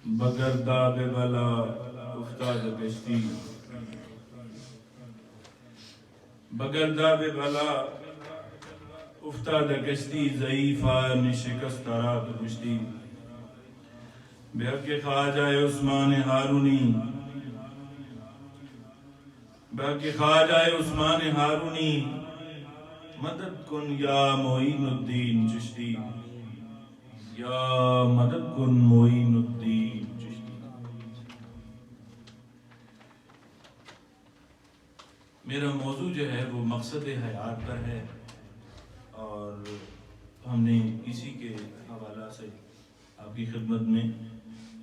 بگرداب بلا افتاد کشتی، بگرداب بلا افتاد کشتی، ضعیفان شکست رات کشتی. بے حق خواجہ عثمان ہارونی، بے حق خواجہ عثمان ہارونی، مدد کن یا معین الدین چشتی، یا مدد کن معین الدین چشتی. میرا موضوع جو ہے وہ مقصد حیات پر ہے، اور ہم نے اسی کے حوالہ سے آپ کی خدمت میں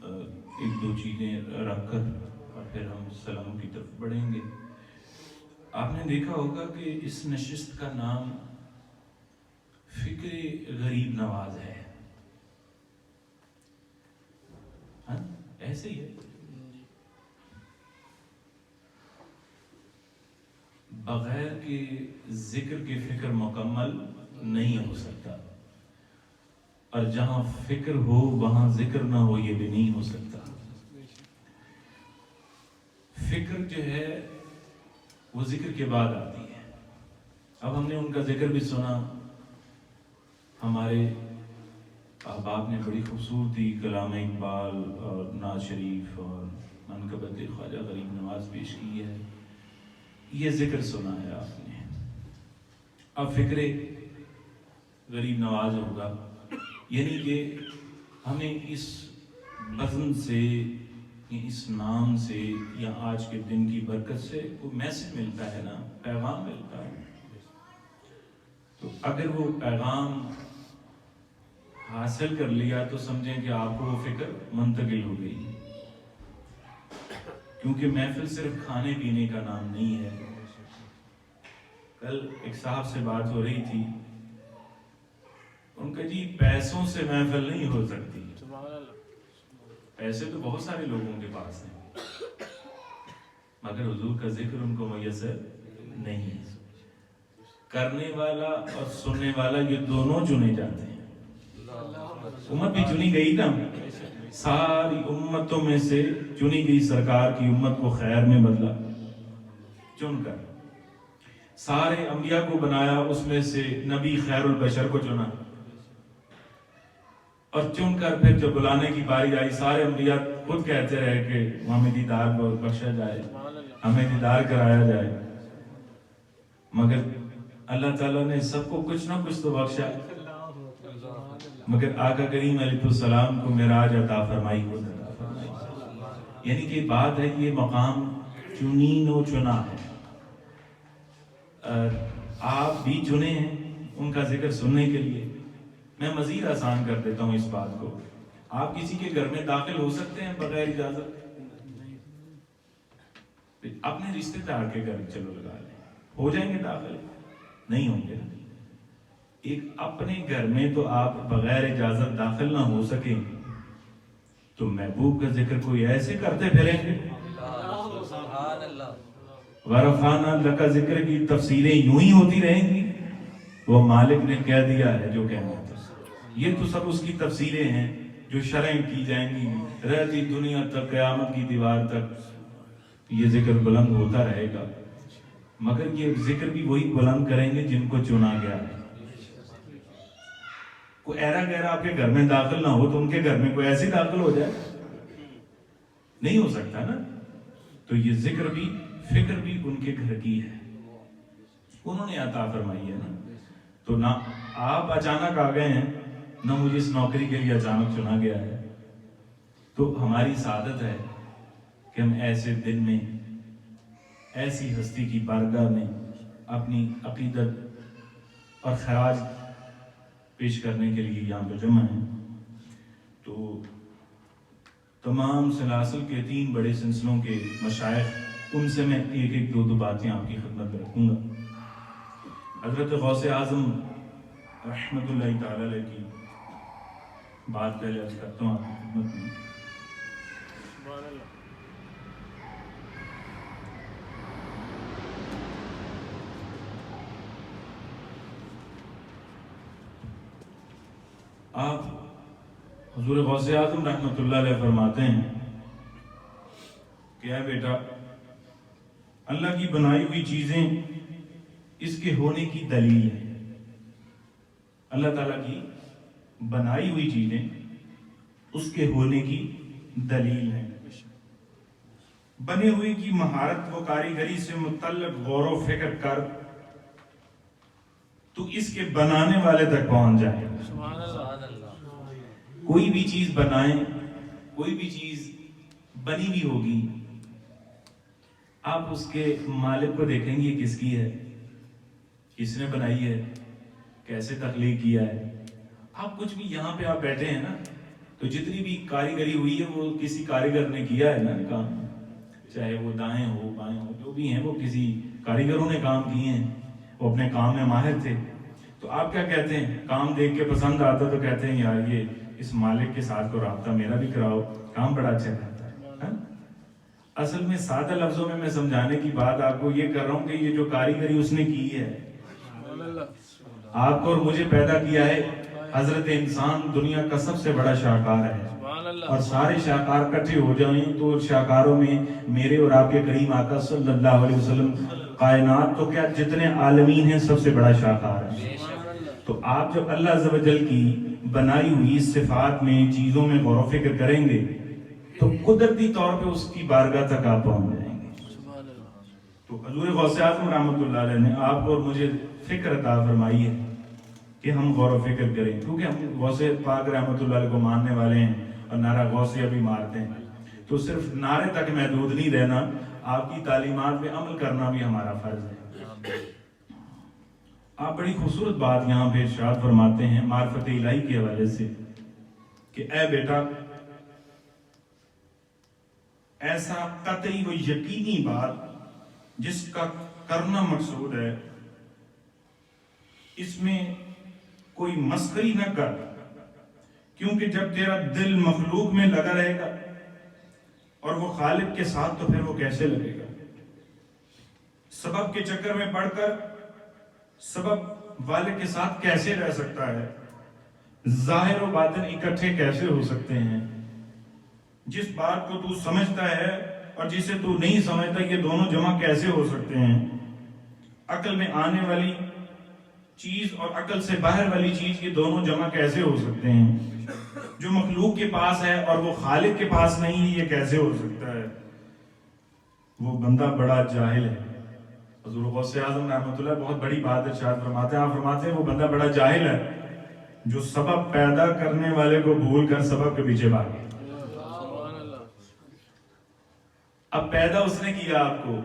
ایک دو چیزیں رکھ کر اور پھر ہم سلام کی طرف بڑھیں گے. آپ نے دیکھا ہوگا کہ اس نشست کا نام فکر غریب نواز ہے. ہاں ایسے ہی ہے. بغیر کے ذکر کے فکر مکمل نہیں ہو سکتا، اور جہاں فکر ہو وہاں ذکر نہ ہو یہ بھی نہیں ہو سکتا. فکر جو ہے وہ ذکر کے بعد آتی ہے. اب ہم نے ان کا ذکر بھی سنا. ہمارے احباب نے بڑی خوبصورتی کلام اقبال اور ناز شریف اور منقبت خواجہ غریب نواز پیش کی ہے. یہ ذکر سنا ہے آپ نے. اب فکر غریب نواز ہوگا، یعنی کہ ہمیں اس بزم سے، اس نام سے، یا آج کے دن کی برکت سے کوئی میسج ملتا ہے نا، پیغام ملتا ہے. تو اگر وہ پیغام حاصل کر لیا تو سمجھیں کہ آپ کو وہ فکر منتقل ہو گئی. کیونکہ محفل صرف کھانے پینے کا نام نہیں ہے. کل ایک صاحب سے بات ہو رہی تھی، ان کا جی پیسوں سے محفل نہیں ہو سکتی. پیسے تو بہت سارے لوگوں کے پاس ہیں، مگر حضور کا ذکر ان کو میسر نہیں ہے. کرنے والا اور سننے والا یہ دونوں چنے جاتے ہیں. امت بھی چنی گئی نا، ساری امتوں میں سے چنی گئی سرکار کی امت کو خیر میں بدلا چن کر. سارے انبیاء کو بنایا، اس میں سے نبی خیر البشر کو چنا، اور چن کر پھر جب بلانے کی باری آئی سارے انبیاء خود کہتے رہے کہ ہمیں دیدار بخشا جائے، ہمیں دیدار کرایا جائے. مگر اللہ تعالیٰ نے سب کو کچھ نہ کچھ تو بخشا، مگر آقا کریم علیہ السلام کو معراج عطا فرمائی. یعنی کہ بات ہے یہ مقام چنین و چنا ہے. آپ بھی چنے ہیں ان کا ذکر سننے کے لیے. میں مزید آسان کر دیتا ہوں اس بات کو. آپ کسی کے گھر میں داخل ہو سکتے ہیں بغیر اجازت؟ اپنے رشتے دار کے گھر چلو لگا لیں، ہو جائیں گے داخل؟ نہیں ہوں گے. ایک اپنے گھر میں تو آپ بغیر اجازت داخل نہ ہو سکیں تو محبوب کا ذکر کوئی ایسے کرتے پھریں گے. ورفعنا لک ذکر کی تفسیریں یوں ہی ہوتی رہیں گی. وہ مالک نے کہہ دیا ہے جو کہنا تھا. یہ تو سب اس کی تفسیریں ہیں جو شرعیں کی جائیں گی رہتی دنیا تک، قیامت کی دیوار تک یہ ذکر بلند ہوتا رہے گا. مگر یہ ذکر بھی وہی بلند کریں گے جن کو چنا گیا ہے. کوئی ایرا گہرا آپ کے گھر میں داخل نہ ہو تو ان کے گھر میں کوئی ایسی داخل ہو جائے؟ نہیں ہو سکتا نا. تو یہ ذکر بھی، فکر بھی ان کے گھر کی ہے، انہوں نے عطا فرمائی ہے نا. تو نہ آپ اچانک آ گئے ہیں، نہ مجھے اس نوکری کے لیے اچانک چنا گیا ہے. تو ہماری سعادت ہے کہ ہم ایسے دن میں، ایسی ہستی کی بارگاہ میں اپنی عقیدت اور خراج پیش کرنے کے لیے یہاں پہ جمع ہیں. تو تمام سلاسل کے 3 بڑے سلسلوں کے مشائخ، ان سے میں ایک ایک دو باتیں آپ کی خدمت میں رکھوں گا. حضرت غوث اعظم رحمت اللہ تعالی علیہ کی بات پہلے عرض کرتا ہوں آپ کی خدمت میں. آپ حضور غوث اعظم رحمۃ اللہ علیہ فرماتے ہیں کہ اے بیٹا، اللہ کی بنائی ہوئی چیزیں اس کے ہونے کی دلیل ہے۔ اللہ تعالیٰ کی بنائی ہوئی چیزیں اس کے ہونے کی دلیل ہیں۔ بنے ہوئے کی مہارت و کاریگری سے متعلق غور و فکر کر تو اس کے بنانے والے تک پہنچ جائے۔ کوئی بھی چیز بنائیں، کوئی بھی چیز بنی بھی ہوگی، آپ اس کے مالک کو دیکھیں گے کس کی ہے، کس نے بنائی ہے، کیسے تخلیق کیا ہے۔ آپ کچھ بھی یہاں پہ آپ بیٹھے ہیں نا، تو جتنی بھی کاریگری ہوئی ہے وہ کسی کاریگر نے کیا ہے نا کام، چاہے وہ دائیں ہو بائیں ہو، جو بھی ہیں وہ کسی کاریگروں نے کام کیے ہیں، وہ اپنے کام میں ماہر تھے۔ تو آپ کیا کہتے ہیں، کام دیکھ کے پسند آتا تو کہتے ہیں یار یہ اس مالک کے ساتھ کو رابطہ میرا بھی کراؤ، کام بڑا اچھا کرتا ہے۔ اصل میں سادہ لفظوں میں سمجھانے کی بات آپ کو یہ کر رہا ہوں کہ یہ جو کاریگری اس نے کی ہے، آپ کو اور مجھے پیدا کیا ہے، حضرت انسان دنیا کا سب سے بڑا شاہکار ہے، اور سارے شاہکار اکٹھے ہو جائیں تو شاہکاروں میں میرے اور آپ کے کریم آقا صلی اللہ علیہ وسلم کائنات تو کیا جتنے عالمین ہیں سب سے بڑا شاہکار ہے۔ تو آپ جب اللہ عز و جل کی بنائی ہوئی صفات میں چیزوں میں غور و فکر کریں گے تو قدرتی طور پہ اس کی بارگاہ تک آپ پہنچ جائیں گے۔ تو حضور غوث اعظم رحمۃ اللہ علیہ نے آپ کو اور مجھے فکر عطا فرمائی ہے کہ ہم غور و فکر کریں، کیونکہ ہم غوث پاک رحمۃ اللہ علیہ کو ماننے والے ہیں اور نعرہ غوثیہ بھی مارتے ہیں، تو صرف نعرے تک محدود نہیں رہنا، آپ کی تعلیمات پہ عمل کرنا بھی ہمارا فرض ہے۔ آپ بڑی خوبصورت بات یہاں پہ ارشاد فرماتے ہیں معرفت الہی کے حوالے سے کہ اے بیٹا، ایسا قطعی و یقینی بات جس کا کرنا مقصود ہے، اس میں کوئی مسخری نہ کر، کیونکہ جب تیرا دل مخلوق میں لگا رہے گا اور وہ خالق کے ساتھ تو پھر وہ کیسے لگے گا؟ سبب کے چکر میں پڑھ کر سبب والے کے ساتھ کیسے رہ سکتا ہے؟ ظاہر و باطن اکٹھے کیسے ہو سکتے ہیں؟ جس بات کو تو سمجھتا ہے اور جسے تو نہیں سمجھتا، یہ دونوں جمع کیسے ہو سکتے ہیں؟ عقل میں آنے والی چیز اور عقل سے باہر والی چیز، یہ دونوں جمع کیسے ہو سکتے ہیں؟ جو مخلوق کے پاس ہے اور وہ خالق کے پاس نہیں ہے، یہ کیسے ہو سکتا ہے؟ وہ بندہ بڑا جاہل ہے۔ حضور غوث اعظم رحمۃ اللہ بہت بڑی بات ارشاد فرماتے ہیں، آپ فرماتے ہیں وہ بندہ بڑا جاہل ہے جو سبب پیدا کرنے والے کو بھول کر سبب کے پیچھے بھاگے۔ اب پیدا اس نے کیا آپ کو،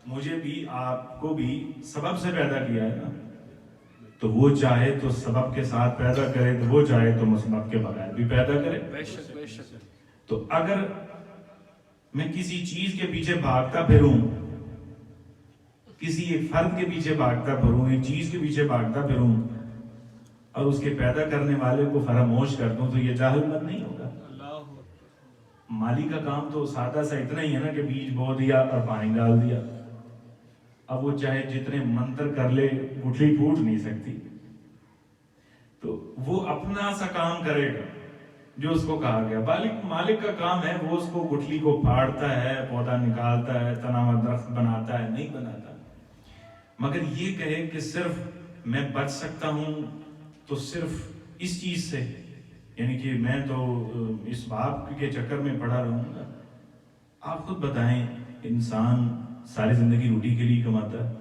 مجھے بھی آپ کو بھی سبب سے پیدا کیا ہے نا، تو وہ چاہے تو سبب کے ساتھ پیدا کرے، تو وہ چاہے تو مسبب کے بغیر بھی پیدا کرے۔ بے شک۔ تو اگر میں کسی چیز کے پیچھے بھاگتا پھروں، کسی ایک فرد کے پیچھے بھاگتا پھروں، ایک چیز کے پیچھے بھاگتا پھروں اور اس کے پیدا کرنے والے کو فراموش کر دوں، تو یہ جاہل مت نہیں ہوگا؟ مالی کا کام تو سادہ سا اتنا ہی ہے نا کہ بیج بو دیا اور پانی ڈال دیا، اب وہ چاہے جتنے منتر کر لے گٹھلی پھوٹ نہیں سکتی، تو وہ اپنا سا کام کرے گا جو اس کو کہا گیا۔ مالک کا کام ہے، وہ اس کو گٹھلی کو پھاڑتا ہے، پودا نکالتا ہے، تنا ہوا درخت بناتا ہے، نہیں بناتا۔ مگر یہ کہے کہ صرف میں بچ سکتا ہوں تو صرف اس چیز سے، یعنی کہ میں تو اس باپ کے چکر میں پڑا رہوں گا۔ آپ خود بتائیں، انسان ساری زندگی روٹی کے لیے کماتا ہے،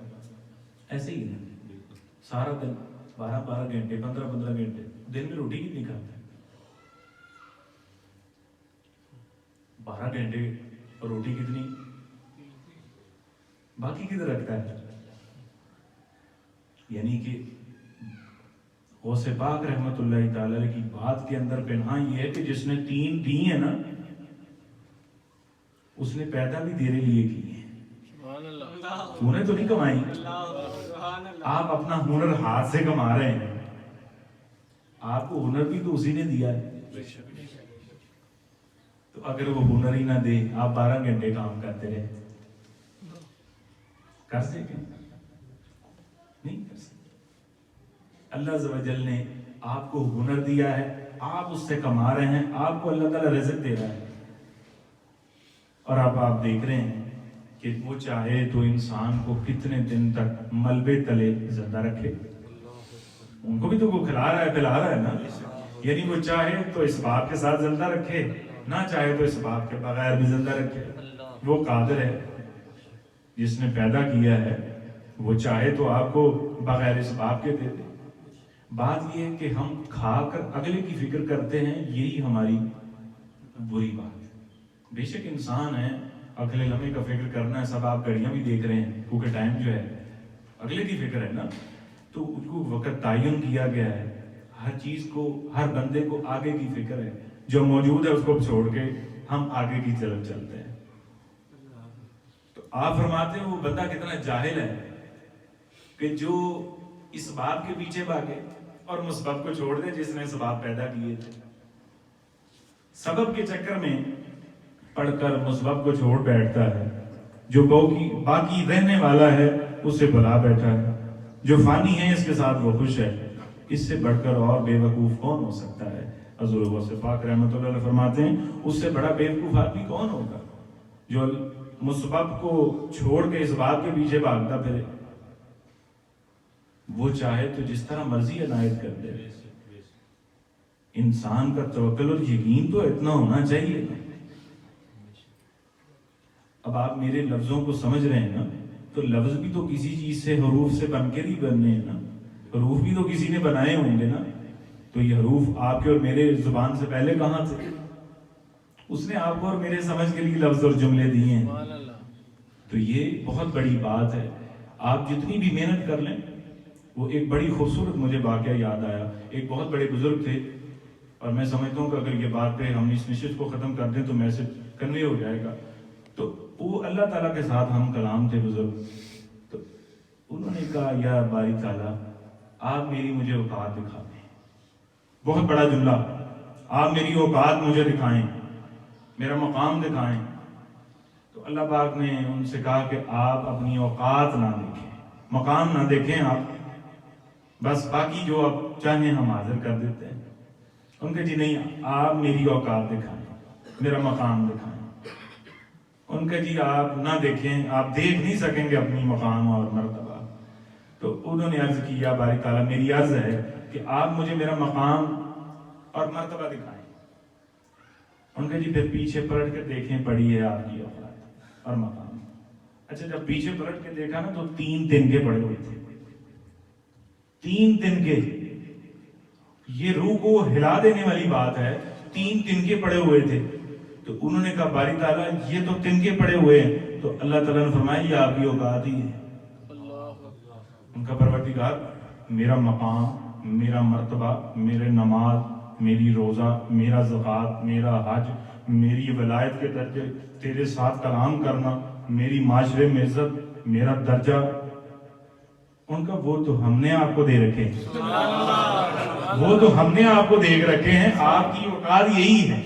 ایسے ہی نا، سارا دن 12 گھنٹے 15 گھنٹے دن میں روٹی کتنی کھاتا ہے؟ 12 گھنٹے اور روٹی کتنی، باقی کدھر رکھتا ہے؟ یعنی کہ غوث پاک رحمت اللہ تعالی کی بات کے اندر پنہاں یہ ہے کہ جس نے 3 دی ہیں نا، اس نے پیدا بھی تیرے لیے کی ہے۔ تو نے تو نہیں کمائی، آپ اپنا ہنر ہاتھ سے کما رہے ہیں، آپ کو ہنر بھی تو اسی نے دیا ہے۔ تو اگر وہ ہنر ہی نہ دے، آپ 12 گھنٹے کام کرتے رہے، کر سکیں؟ نہیں کر سکتے۔ اللہ عز و جل نے آپ کو ہنر دیا ہے، آپ اس سے کما رہے ہیں, آپ کو اللہ تعالیٰ رزق دے رہا ہے, اور اب آپ دیکھ رہے ہیں کہ وہ چاہے تو انسان کو کتنے دن تک ملبے تلے زندہ رکھے, ان کو بھی تو وہ کھلا رہا ہے پلا رہا ہے نا, یعنی وہ چاہے تو اس باپ کے ساتھ زندہ رکھے, نہ چاہے تو اس باپ کے بغیر بھی زندہ رکھے. وہ قادر ہے جس نے پیدا کیا ہے, وہ چاہے تو آپ کو بغیر اس باپ کے دے دے. بات یہ ہے کہ ہم کھا کر اگلے کی فکر کرتے ہیں, یہی ہماری بری بات ہے. بے شک انسان ہے, اگلے لمحے کا فکر کرنا ہے, سب آپ گھڑیاں بھی دیکھ رہے ہیں کیونکہ ٹائم جو ہے اگلے کی فکر ہے نا, تو اس کو وقت تعین کیا گیا ہے. ہر چیز کو, ہر بندے کو آگے کی فکر ہے, جو موجود ہے اس کو چھوڑ کے ہم آگے کی طرف چلتے ہیں. تو آپ فرماتے ہیں وہ بندہ کتنا جاہل ہے کہ جو اس باب کے پیچھے بھاگے اور مسبب کو چھوڑ دے جس نے اسباب پیدا کیے تھے. سبب کے چکر میں پڑھ کر مسبب کو چھوڑ بیٹھتا ہے. جو باقی رہنے والا ہے اسے بلا بیٹھا ہے. جو فانی ہے اس کے ساتھ وہ خوش ہے. اس سے بڑھ کر اور بے وقوف کون ہو سکتا ہے؟ حضور غوث پاک رحمۃ اللہ علیہ فرماتے ہیں اس سے بڑا بے وقوف آدمی کون ہوگا جو مسبب کو چھوڑ کے اس بات کے پیچھے بھاگتا پھرے. وہ چاہے تو جس طرح مرضی عنایت کر دے. انسان کا توکل اور یقین تو اتنا ہونا چاہیے. اب آپ میرے لفظوں کو سمجھ رہے ہیں نا, تو لفظ بھی تو کسی چیز سے, حروف سے بن کے نہیں بننے ہیں نا. حروف بھی تو کسی نے بنائے ہوں گے نا. تو یہ حروف آپ کے اور میرے زبان سے پہلے کہاں تھے؟ اس نے آپ کو اور میرے سمجھ کے لیے لفظ اور جملے دیے ہیں. تو یہ بہت بڑی بات ہے. آپ جتنی بھی محنت کر لیں. وہ ایک بڑی خوبصورت مجھے واقعہ یاد آیا. ایک بہت بڑے بزرگ تھے, اور میں سمجھتا ہوں کہ اگر یہ بات پہ ہم اس نشست کو ختم کر دیں تو میسج کنوے ہو جائے گا. تو وہ اللہ تعالیٰ کے ساتھ ہم کلام تھے بزرگ. تو انہوں نے کہا یا باری تعالیٰ آپ میری مجھے اوقات دکھا دیں. بہت بڑا جملہ, آپ میری اوقات مجھے دکھائیں, میرا مقام دکھائیں. تو اللہ پاک نے ان سے کہا کہ آپ اپنی اوقات نہ دیکھیں, مقام نہ دیکھیں, آپ بس باقی جو آپ چاہیں ہم حاضر کر دیتے ہیں. ان کے جی نہیں, آپ میری اوقات دکھائیں, میرا مقام دکھائیں. ان کا جی آپ نہ دیکھیں, آپ دیکھ نہیں سکیں گے اپنی مقام اور مرتبہ. تو انہوں نے عرض کی یا باری تعالیٰ میری عرض ہے کہ آپ مجھے میرا مقام اور مرتبہ دکھائیں. ان کا جی پھر پیچھے پلٹ کے دیکھیں پڑی ہے آپ کی اوقات اور مقام. اچھا جب پیچھے پلٹ کے دیکھا نا تو 3 تنکے پڑے ہوئے تھے. 3 تنکے, یہ روح کو ہلا دینے والی بات ہے. 3 تنکے پڑے ہوئے تھے. تو انہوں نے کہا باری تعالیٰ یہ تو تنکے پڑے ہوئے ہیں. تو اللہ تعالیٰ نے فرمایا یہ آپ کی اوقات ہی ہے. ان کا پروردگار میرا مقام, میرا مرتبہ, میرے نماز, میری روزہ, میرا زکوٰۃ, میرا حج, میری ولایت کے درجے, تیرے ساتھ کلام کرنا, میری معاشرے میں عزت, میرا درجہ. ان کا وہ تو ہم نے آپ کو دے رکھے ہیں, وہ تو ہم نے آپ کو دے رکھے ہیں. آپ کی اوقات یہی ہے,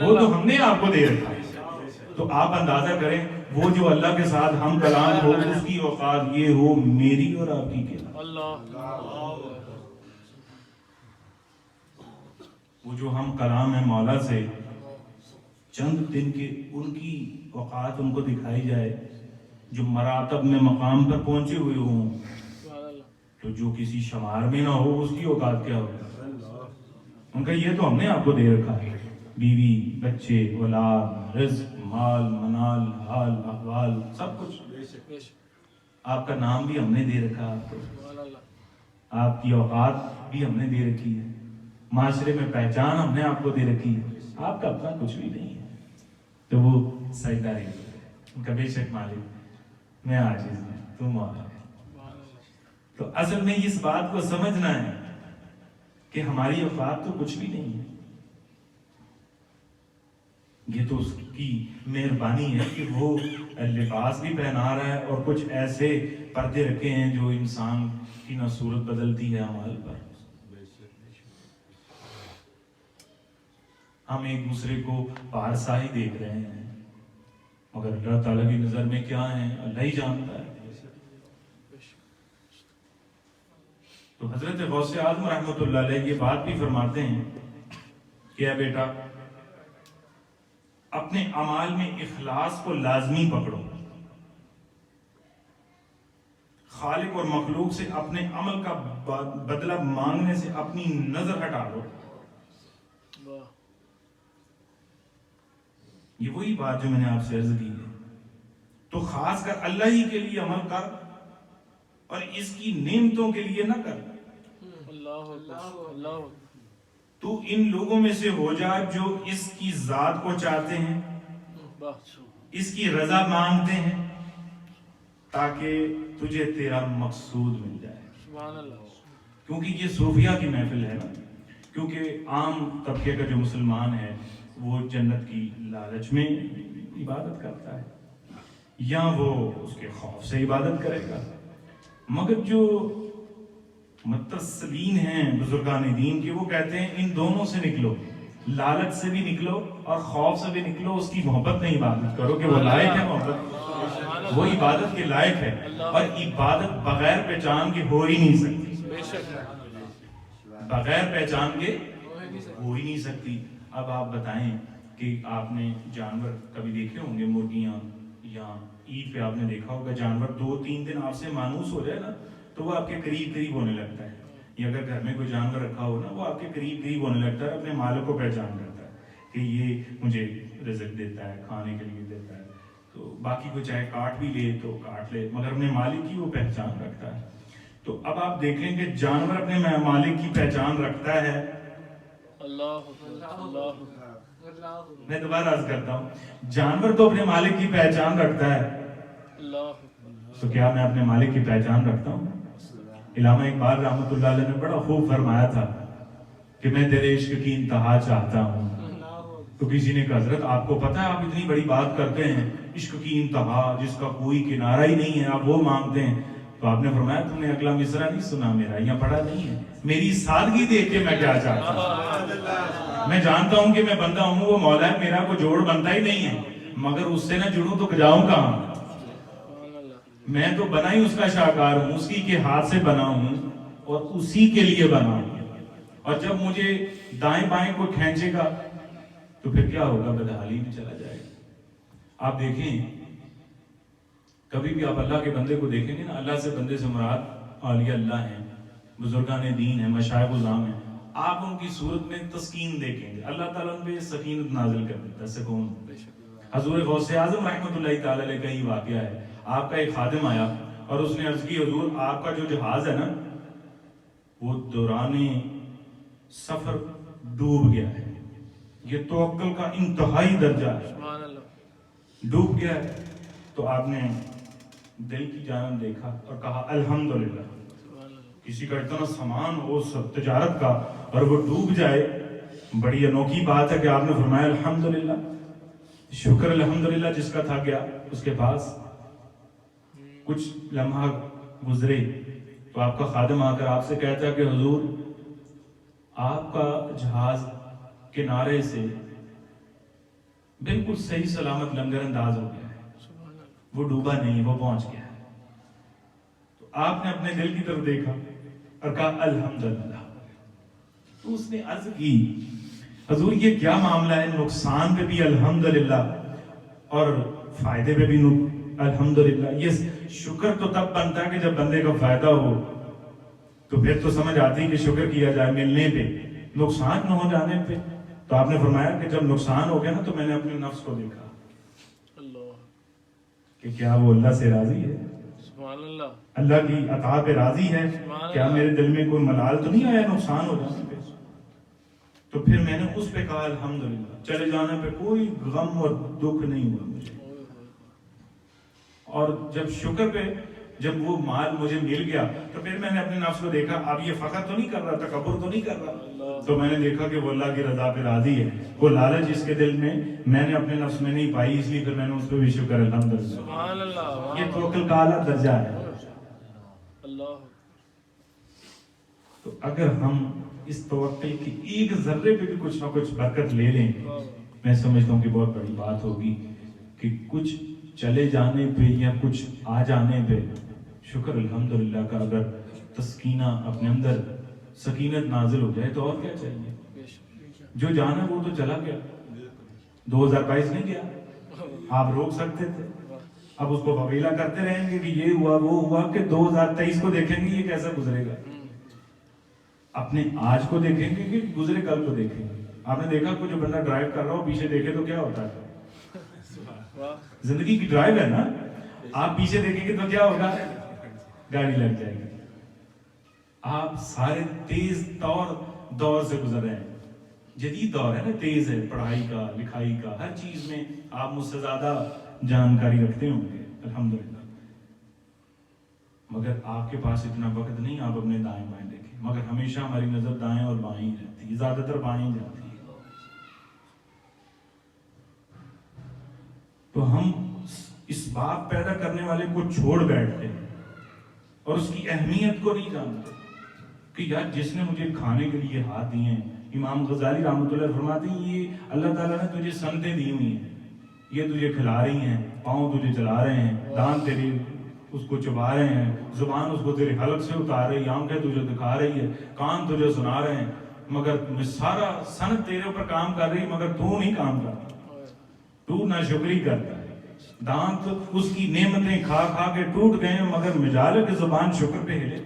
وہ تو ہم نے آپ کو دے رکھا ہے. تو آپ اندازہ کریں وہ جو اللہ کے ساتھ ہم کلام ہو اس کی اوقات یہ ہو, میری اور آپ کی کیا. وہ جو ہم کلام ہے مولا سے چند دن کے, ان کی اوقات ان کو دکھائی جائے. جو مراتب میں مقام پر پہنچے ہوئے ہوں, تو جو کسی شمار میں نہ ہو اس کی اوقات کیا ہوگی. ان کا یہ تو ہم نے آپ کو دے رکھا ہے. بیوی, بچے, اولاد, رزق, مال, منال, حال, احوال, سب کچھ. آپ کا نام بھی ہم نے دے رکھا آپ کو, آپ کی اوقات بھی ہم نے دے رکھی ہے, معاشرے میں پہچان ہم نے آپ کو دے رکھی ہے. آپ کا اپنا کچھ بھی نہیں ہے. تو وہ سجداری ان کا بے شک مالک میں عاجز ہوں, تم مولا ہے. تو اصل میں اس بات کو سمجھنا ہے کہ ہماری اوقات تو کچھ بھی نہیں ہے. یہ تو اس کی مہربانی ہے کہ وہ لباس بھی پہنا رہا ہے اور کچھ ایسے پردے رکھے ہیں جو انسان کی نہ صورت بدلتی ہے عمل پر. ہم ایک دوسرے کو پارسا ہی دیکھ رہے ہیں, مگر اللہ تعالیٰ کی نظر میں کیا ہے اللہ ہی جانتا ہے. تو حضرت غوث اعظم رحمۃ اللہ علیہ یہ بات بھی فرماتے ہیں کہ اے بیٹا اپنے اعمال میں اخلاص کو لازمی پکڑو، خالق اور مخلوق سے اپنے عمل کا بدلہ مانگنے سے اپنی نظر ہٹا دو۔ یہ وہی بات جو میں نے آپ سے عرض کی ہے، تو خاص کر اللہ ہی کے لیے عمل کر اور اس کی نعمتوں کے لیے نہ کر۔ تو ان لوگوں میں سے ہو جا جو اس کی ذات کو چاہتے ہیں، اس کی رضا مانگتے ہیں، تاکہ تجھے تیرا مقصود مل جائے۔ کیونکہ یہ صوفیہ کی محفل ہے نا، کیونکہ عام طبقے کا جو مسلمان ہے وہ جنت کی لالچ میں عبادت کرتا ہے، یا وہ اس کے خوف سے عبادت کرے گا، مگر جو متصلین ہیں بزرگان دین کے، وہ کہتے ہیں ان دونوں سے نکلو، لالچ سے بھی نکلو اور خوف سے بھی نکلو، اس کی محبت میں عبادت کرو کہ وہ لائق ہے محبت، وہ عبادت کے لائق ہے، اور عبادت بغیر پہچان کے ہو ہی نہیں سکتی، بغیر پہچان کے ہو ہی نہیں سکتی۔ اب آپ بتائیں کہ آپ نے جانور کبھی دیکھے ہوں گے، مرغیاں، یا عید پہ آپ نے دیکھا ہوگا جانور 2-3 دن آپ سے مانوس ہو جائے نا تو وہ آپ کے قریب ہونے لگتا ہے، یا اگر گھر میں کوئی جانور رکھا ہو نا وہ آپ کے قریب ہونے لگتا ہے، اپنے مالک کو پہچان کرتا ہے کہ یہ مجھے رزق دیتا ہے، کھانے کے لیے دیتا ہے، تو باقی کو چاہے کاٹ بھی لے تو کاٹ لے، مگر اپنے مالک کی وہ پہچان رکھتا ہے۔ تو اب آپ دیکھیں کہ جانور اپنے مالک کی پہچان رکھتا ہے۔ میں دوبارہ عرض کرتا ہوں، جانور تو اپنے مالک کی پہچان رکھتا ہے، تو کیا میں اپنے مالک کی پہچان رکھتا ہوں؟ علامہ اقبال رحمۃ اللہ علیہ نے بڑا خوب فرمایا تھا کہ میں تیرے عشق کی انتہا چاہتا ہوں۔ تو کسی نے کہا حضرت آپ کو پتہ ہے آپ اتنی بڑی بات کرتے ہیں، عشق کی انتہا جس کا کوئی کنارہ ہی نہیں ہے، آپ وہ مانگتے ہیں۔ تو آپ نے فرمایا تم نے اگلا مصرع نہیں سنا میرا، یا پڑھا نہیں ہے؟ میری سادگی دیکھ کے میں کیا چاہتا ہوں، میں جانتا ہوں کہ میں بندہ ہوں، وہ مولا ہے، میرا کوئی جوڑ بنتا ہی نہیں ہے، مگر اس سے نہ جڑوں تو جاؤں کہاں؟ میں تو بنا ہی اس کا شاہکار ہوں، اسی کے ہاتھ سے بنا ہوں اور اسی کے لیے بنا ہوں، اور جب مجھے دائیں بائیں کو کھینچے گا تو پھر کیا ہوگا؟ بدحالی میں چلا جائے گا۔ آپ دیکھیں کبھی بھی آپ اللہ کے بندے کو دیکھیں گے نا، اللہ سے بندے سے مراد اولیاء اللہ ہیں، بزرگان دین ہیں، مشائخ اعظام ہیں، آپ ان کی صورت میں تسکین دیکھیں گے، اللہ تعالیٰ ان پہ سکینت نازل کر دیتا ہے، سکون۔ حضور غوث اعظم رحمۃ اللہ تعالیٰ علیہ کا ہی واقعہ ہے، آپ کا ایک خادم آیا اور اس نے عرض کی حضور آپ کا جو جہاز ہے نا وہ دوران سفر ڈوب گیا ہے، یہ توکل کا انتہائی درجہ ہے، ڈوب گیا ہے۔ تو آپ نے دل کی جانب دیکھا اور کہا الحمدللہ، کسی کا اتنا سامان ہو سب تجارت کا اور وہ ڈوب جائے، بڑی انوکھی بات ہے کہ آپ نے فرمایا الحمدللہ، شکر الحمدللہ جس کا تھا گیا۔ اس کے پاس کچھ لمحہ گزرے تو آپ کا خادم آ کر آپ سے کہتا ہے کہ حضور آپ کا جہاز کنارے سے بالکل صحیح سلامت لنگر انداز ہو گیا ہے، وہ ڈوبا نہیں، وہ پہنچ گیا ہے۔ تو آپ نے اپنے دل کی طرف دیکھا اور کہا الحمدللہ۔ تو اس نے عرض کی حضور یہ کیا معاملہ ہے، نقصان پہ بھی الحمدللہ اور فائدے پہ بھی الحمدللہ؟ یہ شکر تو تب بنتا ہے کہ جب بندے کا فائدہ ہو، تو پھر تو سمجھ آتی ہے کہ شکر کیا جائے ملنے پہ، نقصان نہ ہو جانے پہ۔ تو آپ نے فرمایا کہ جب نقصان ہو گیا نا تو میں نے اپنے نفس کو دیکھا کہ کیا وہ اللہ سے راضی ہے، اللہ کی عطا پہ راضی ہے، کیا میرے دل میں کوئی ملال تو نہیں آیا نقصان ہو جانے پہ؟ تو پھر میں نے اس پہ کہا الحمدللہ، چلے جانے پہ کوئی غم اور دکھ نہیں ہوا مجھے۔ اور جب شکر پہ جب وہ مال مجھے مل گیا تو پھر میں نے اپنے نفس کو دیکھا، اب یہ فخر تو نہیں کر رہا، تکبر تو نہیں کر رہا، تو میں نے دیکھا کہ وہ اللہ کی رضا پہ راضی ہے، وہ لالچ جس کے دل میں نے اپنے نفس میں نہیں پائی، اس لیے پھر میں نے اس پہ بھی شکر الحمدللہ۔ سبحان اللہ، یہ توکل کا اعلیٰ درجہ ہے۔ تو اگر ہم اس توکل کی ایک ذرے پہ بھی کچھ نہ کچھ برکت لے لیں، میں سمجھتا ہوں کہ بہت بڑی بات ہوگی کہ کچھ چلے جانے پہ یا کچھ آ جانے پہ شکر الحمدللہ کا اگر تسکینہ اپنے اندر سکینت نازل ہو جائے تو اور کیا چاہیے۔ جو جانا وہ تو چلا گیا. 2022 نہیں گیا, آپ روک سکتے تھے. اب اس کو وکیلا کرتے رہیں گے کہ یہ ہوا وہ ہوا, کہ 2023 کو دیکھیں گے یہ کیسا گزرے گا. اپنے آج کو دیکھیں گے کہ گزرے کل کو دیکھیں گے. آپ نے دیکھا کوئی جو بندہ ڈرائیو کر رہا ہو پیچھے دیکھے تو کیا ہوتا ہے؟ زندگی کی ڈرائیو ہے نا, آپ پیچھے دیکھیں گے تو کیا ہوگا؟ گاڑی لگ جائے گی. آپ سارے تیز دور سے گزر رہے ہیں. جدید دور ہے نا, تیز ہے, پڑھائی کا, لکھائی کا, ہر چیز میں آپ مجھ سے زیادہ جانکاری رکھتے ہوں گے الحمدللہ. مگر آپ کے پاس اتنا وقت نہیں آپ اپنے دائیں بائیں دیکھیں. مگر ہمیشہ ہماری نظر دائیں اور بائیں ہی رہتی ہے, زیادہ تر بائیں جاتی ہے. تو ہم اس باپ پیدا کرنے والے کو چھوڑ بیٹھتے ہیں اور اس کی اہمیت کو نہیں جانتے کہ یار جس نے مجھے کھانے کے لیے ہاتھ دیے ہیں. امام غزالی رحمۃ اللہ فرماتے ہیں یہ اللہ تعالیٰ نے تجھے سنتیں دی ہوئی ہیں, یہ تجھے کھلا رہی ہیں, پاؤں تجھے چلا رہے ہیں, دانت تیری اس کو چبا رہے ہیں, زبان اس کو تیرے حلق سے اتار رہی ہے, آنکھیں تجھے دکھا رہی ہے, کان تجھے سنا رہے ہیں, مگر سارا سنت تیرے اوپر کام کر رہی, مگر تو نہیں کام کرتا, تو ناشکری کرتا ہے. دانت اس کی نعمتیں کھا کھا کے ٹوٹ گئے ہیں, مگر مجال کی زبان شکر پہ ہلے.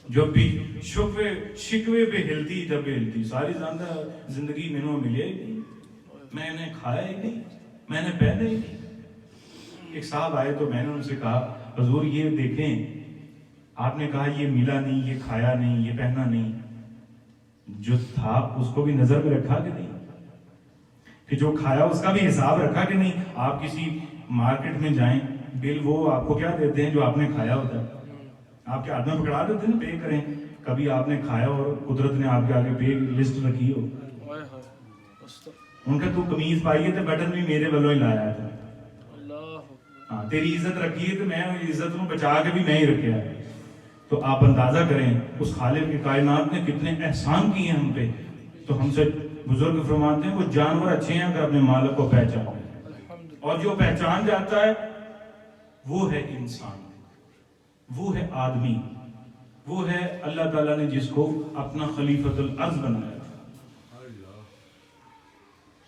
جب بھی شکوے پہ ہلتی جب ہلتی, ساری زندگی میں نے ملے ہی نہیں, میں نے کھایا ہی نہیں, میں نے پہنے ہی نہیں. ایک صاحب آئے تو میں نے ان سے کہا حضور یہ دیکھیں, آپ نے کہا یہ ملا نہیں, یہ کھایا نہیں, یہ پہنا نہیں, جو تھا اس کو بھی نظر میں رکھا کہ نہیں, کہ جو کھایا اس کا بھی حساب رکھا کہ نہیں. آپ کسی مارکیٹ میں جائیں, بل وہ آپ کو کیا دیتے ہیں جو آپ نے کھایا ہوتا ہے, آپ کے ہاتھ میں پکڑا دیتے ہیں نا, پے کریں. کبھی آپ نے کھایا اور قدرت نے آپ کے آگے پے لسٹ رکھی ہو, ان کا تو قمیض پائی ہے تو بٹن بھی میرے والوں ہی لایا تھا, ہاں تیری عزت رکھی ہے تو میں عزت کو بچا کے بھی میں ہی رکھا ہے. تو آپ اندازہ کریں اس خالق کی کائنات نے کتنے احسان کیے ہیں ہم پہ. تو ہم سے بزرگ فرماتے ہیں وہ جانور اچھے ہیں اگر اپنے مالک کو پہچانے, اور جو پہچان جاتا ہے وہ ہے انسان, وہ ہے آدمی, وہ ہے اللہ تعالیٰ نے جس کو اپنا خلیفۃ الارض بنایا تھا.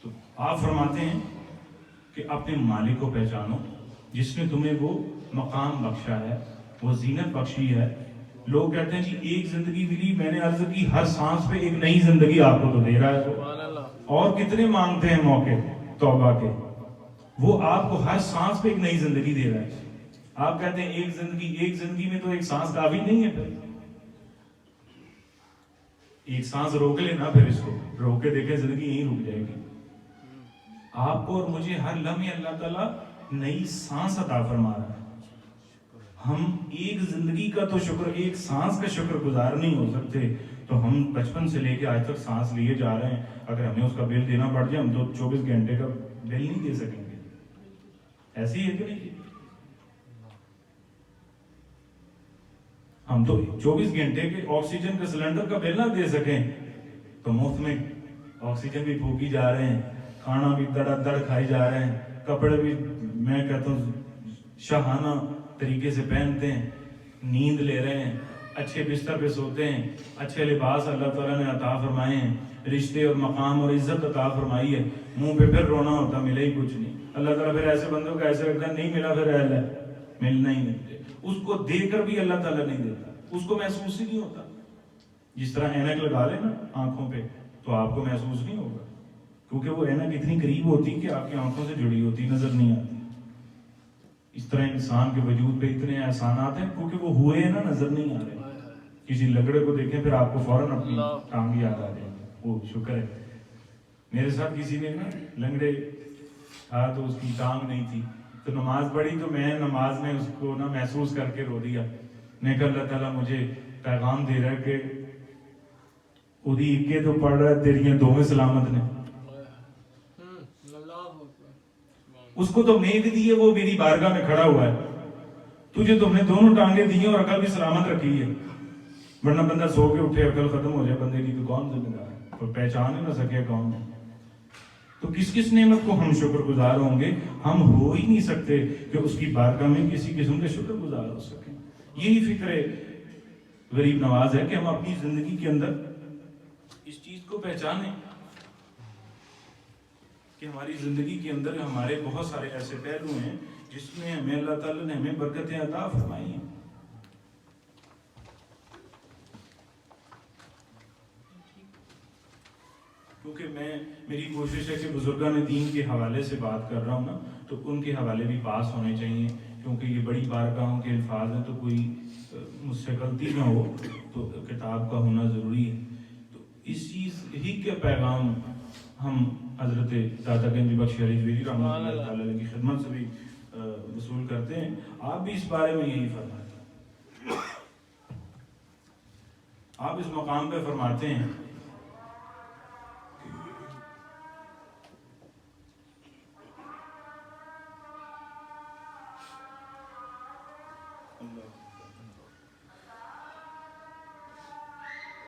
تو آپ فرماتے ہیں کہ اپنے مالک کو پہچانو جس نے تمہیں وہ مقام بخشا ہے, وہ زینت بخشی ہے. لوگ کہتے ہیں جی ایک زندگی ملی, میں نے عرض کی ہر سانس پہ ایک نئی زندگی آپ کو تو دے رہا ہے, اور کتنے مانگتے ہیں موقع توبہ کے, وہ آپ کو ہر سانس پہ ایک نئی زندگی دے رہا ہے. آپ کہتے ہیں ایک زندگی میں تو ایک سانس کافی نہیں ہے, پھر ایک سانس روک لینا, پھر اس کو روک کے دیکھیں زندگی یہیں رک جائے گی. آپ کو اور مجھے ہر لمحے اللہ تعالیٰ نئی سانس عطا فرما رہا ہے. ہم ایک زندگی کا تو شکر, ایک سانس کا شکر گزار نہیں ہو سکتے. تو ہم بچپن سے لے کے آج تک سانس لیے جا رہے ہیں, اگر ہمیں اس کا بل دینا پڑ جائے ہم تو 24 گھنٹے کا بل نہیں دے سکیں گے. ایسی ہے کہ نہیں؟ ہم تو 24 گھنٹے کے آکسیجن کے سلنڈر کا بل نہ دے سکیں تو مفت میں آکسیجن بھی پھونکی جا رہے ہیں, کھانا بھی دڑ دڑ کھائی جا رہے ہیں, کپڑے بھی میں کہتا ہوں شاہانہ طریقے سے پہنتے ہیں, نیند لے رہے ہیں, اچھے بستر پہ سوتے ہیں, اچھے لباس اللہ تعالیٰ نے عطا فرمائے ہیں, رشتے اور مقام اور عزت عطا فرمائی ہے. منہ پہ پھر رونا ہوتا ملے ہی کچھ نہیں. اللہ تعالیٰ پھر ایسے بندوں کا ایسے لگتا ہے نہیں ملا پھر اہل ہے, ملنا ہی نہیں. اس کو دے کر بھی اللہ تعالیٰ نہیں دیتا, اس کو محسوس ہی نہیں ہوتا. جس طرح اینک لگا لے نا آنکھوں پہ تو آپ کو محسوس نہیں ہوگا, کیونکہ وہ اینک اتنی قریب ہوتی کہ آپ کی آنکھوں سے جڑی ہوتی, نظر نہیں آتی. اس طرح انسان کے وجود پہ اتنے احسانات ہیں کیونکہ وہ ہوئے ہیں نا, نظر نہیں آ رہے. کسی لگڑے کو دیکھیں پھر آپ کو فوراً اپنی ٹانگ یاد آ جائے, وہ شکر ہے. میرے ساتھ کسی نے نا لنگڑے تھا تو اس کی ٹانگ نہیں تھی, تو نماز پڑھی تو میں نماز میں اس کو نا محسوس کر کے رو دیا. میں کہا اللہ تعالیٰ مجھے پیغام دے رہا ہے کہ اودی اکے تو پڑھ رہا ہے تیریاں دو میں سلامت نے. اس کو تو نیک دی ہے, وہ میری بارگاہ میں کھڑا ہوا ہے. تجھے تم نے دونوں ٹانگیں دی ہیں اور عقل بھی سلامت رکھی ہے, ورنہ بندہ سو کے اٹھے عقل ختم ہو جائے بندے کی تو کون ذمہ دار ہے, تو پہچان ہی نہ سکے کون ہے. تو کس نعمت کو ہم شکر گزار ہوں گے؟ ہم ہو ہی نہیں سکتے کہ اس کی بارگاہ میں کسی قسم کے شکر گزار ہو سکیں. یہی فکر غریب نواز ہے کہ ہم اپنی زندگی کے اندر اس چیز کو پہچانیں کہ ہماری زندگی کے اندر ہمارے بہت سارے ایسے پہلو ہیں جس میں ہمیں اللہ تعالیٰ نے ہمیں برکتیں عطا فرمائی ہیں. کیونکہ میری کوشش ہے کہ بزرگان دین کے حوالے سے بات کر رہا ہوں نا، تو ان کے حوالے بھی پاس ہونے چاہیے، کیونکہ یہ بڑی بارگاہوں کے الفاظ ہیں، تو کوئی مجھ سے غلطی نہ ہو تو کتاب کا ہونا ضروری ہے. تو اس چیز ہی کے پیغام ہم حضرت داتا گنج بخش رضویری رحمۃ اللہ تعالی علیہ کی خدمت سے بھی وصول کرتے ہیں. آپ بھی اس بارے میں یہی فرماتے ہیں. آپ اس مقام پہ فرماتے ہیں